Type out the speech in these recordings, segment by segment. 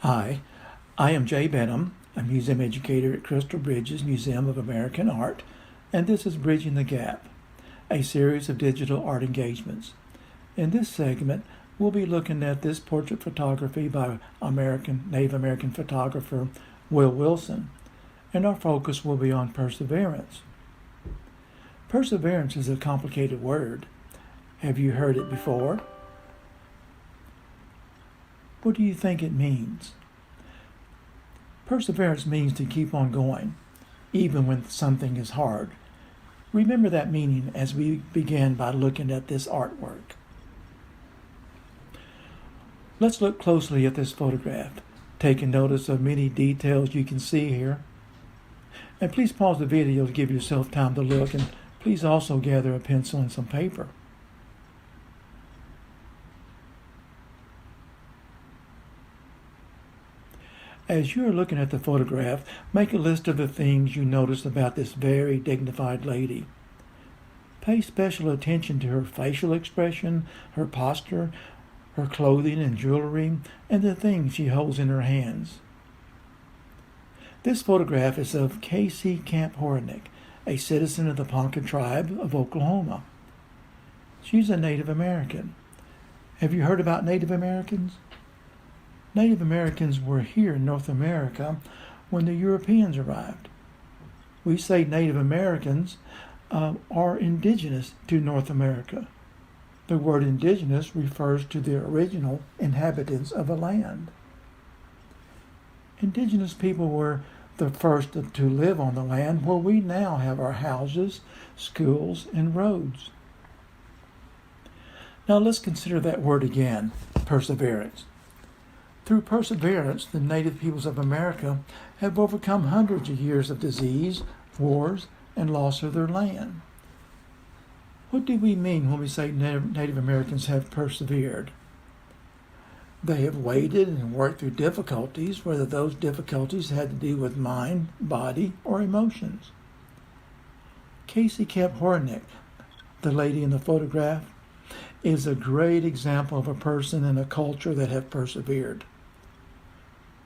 Hi, I am Jay Benham, a museum educator at Crystal Bridges Museum of American Art, and this is Bridging the Gap, a series of digital art engagements. In this segment, we'll be looking at this portrait photography by Native American photographer Will Wilson, and our focus will be on perseverance. Perseverance is a complicated word. Have you heard it before? What do you think it means? Perseverance means to keep on going, even when something is hard. Remember that meaning as we begin by looking at this artwork. Let's look closely at this photograph, taking notice of many details you can see here. And please pause the video to give yourself time to look, and please also gather a pencil and some paper. As you are looking at the photograph, make a list of the things you notice about this very dignified lady. Pay special attention to her facial expression, her posture, her clothing and jewelry, and the things she holds in her hands. This photograph is of Casey Camp Horinek, a citizen of the Ponca tribe of Oklahoma. She's a Native American. Have you heard about Native Americans? Native Americans were here in North America when the Europeans arrived. We say Native Americans are indigenous to North America. The word indigenous refers to the original inhabitants of a land. Indigenous people were the first to live on the land where we now have our houses, schools, and roads. Now let's consider that word again, perseverance. Through perseverance, the native peoples of America have overcome hundreds of years of disease, wars, and loss of their land. What do we mean when we say Native Americans have persevered? They have waited and worked through difficulties, whether those difficulties had to do with mind, body, or emotions. Casey Camp Horinek, the lady in the photograph, is a great example of a person and a culture that have persevered.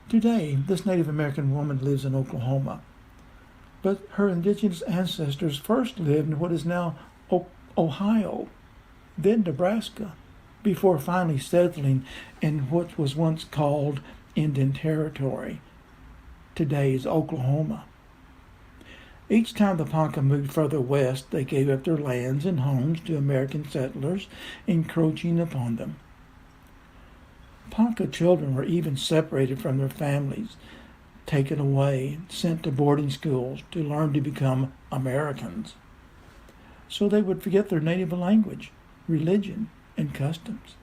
Today, this Native American woman lives in Oklahoma, but her indigenous ancestors first lived in what is now Ohio, then Nebraska, before finally settling in what was once called Indian Territory, today's Oklahoma. Each time the Ponca moved further west, they gave up their lands and homes to American settlers encroaching upon them. Ponca children were even separated from their families, taken away, sent to boarding schools to learn to become Americans, so they would forget their native language, religion, and customs.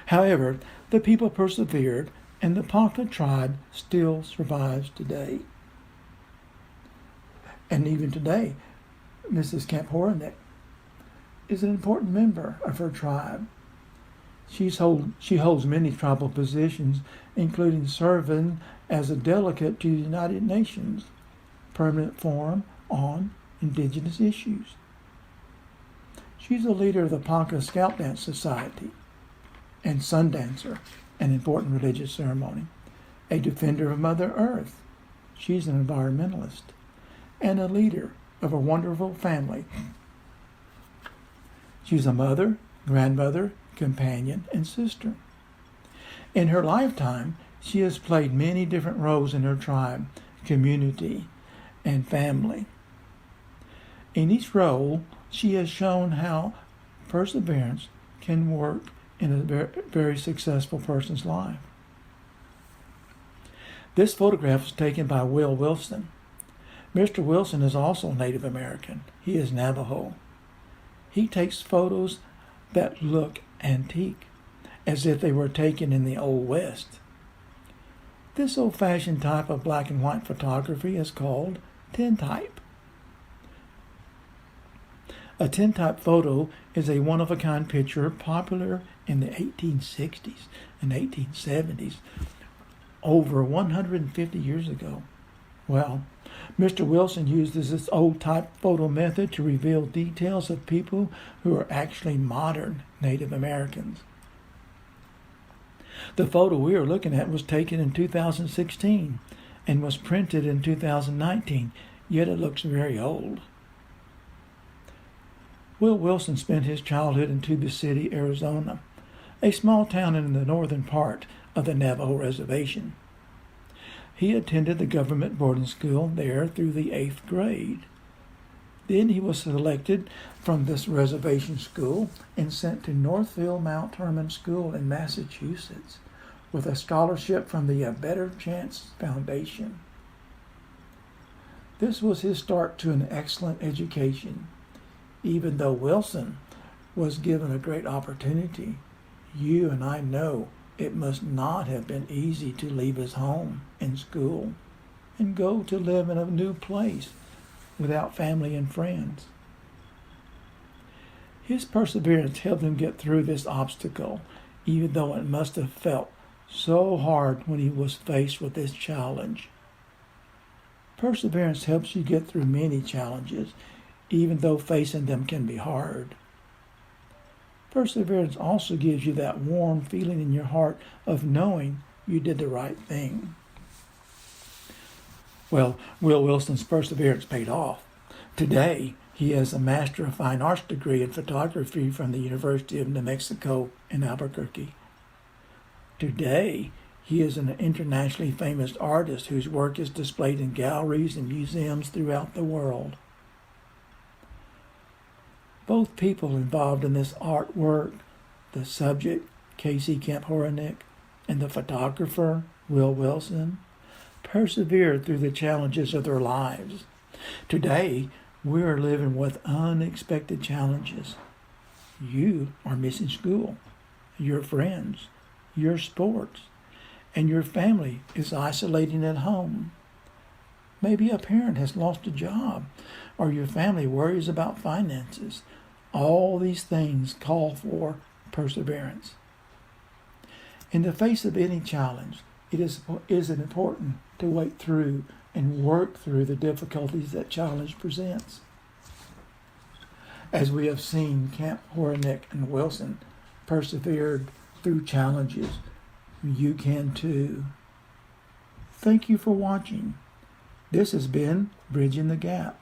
However, the people persevered, and the Ponca tribe still survives today. And even today, Mrs. Camp Horinek is an important member of her tribe. She holds many tribal positions, including serving as a delegate to the United Nations Permanent Forum on Indigenous Issues. She's a leader of the Ponca Scout Dance Society and Sun Dancer, an important religious ceremony, a defender of Mother Earth. She's an environmentalist, and a leader of a wonderful family. She's a mother, grandmother, companion, and sister. In her lifetime, she has played many different roles in her tribe, community, and family. In each role, she has shown how perseverance can work in a very successful person's life. This photograph was taken by Will Wilson. Mr. Wilson is also Native American. He is Navajo. He takes photos that look antique, as if they were taken in the Old West. This old-fashioned type of black and white photography is called tintype. A tintype photo is a one-of-a-kind picture popular in the 1860s and 1870s, over 150 years ago. Well, Mr. Wilson uses this old type photo method to reveal details of people who are actually modern Native Americans. The photo we are looking at was taken in 2016 and was printed in 2019, yet it looks very old. Will Wilson spent his childhood in Tuba City, Arizona, a small town in the northern part of the Navajo Reservation. He attended the government boarding school there through the 8th grade. Then he was selected from this reservation school and sent to Northfield Mount Hermon School in Massachusetts with a scholarship from the A Better Chance Foundation. This was his start to an excellent education. Even though Wilson was given a great opportunity, you and I know it must not have been easy to leave his home and school and go to live in a new place without family and friends. His perseverance helped him get through this obstacle, even though it must have felt so hard when he was faced with this challenge. Perseverance helps you get through many challenges, even though facing them can be hard. Perseverance also gives you that warm feeling in your heart of knowing you did the right thing. Well, Will Wilson's perseverance paid off. Today, he has a Master of Fine Arts degree in photography from the University of New Mexico in Albuquerque. Today, he is an internationally famous artist whose work is displayed in galleries and museums throughout the world. Both people involved in this artwork, the subject, Casey Kemp Horinek, and the photographer, Will Wilson, persevered through the challenges of their lives. Today, we are living with unexpected challenges. You are missing school, your friends, your sports, and your family is isolating at home. Maybe a parent has lost a job, or your family worries about finances. All these things call for perseverance. In the face of any challenge, it is important to wait through and work through the difficulties that challenge presents. As we have seen, Kemp, Horinek, and Wilson persevered through challenges. You can too. Thank you for watching. This has been Bridging the Gap.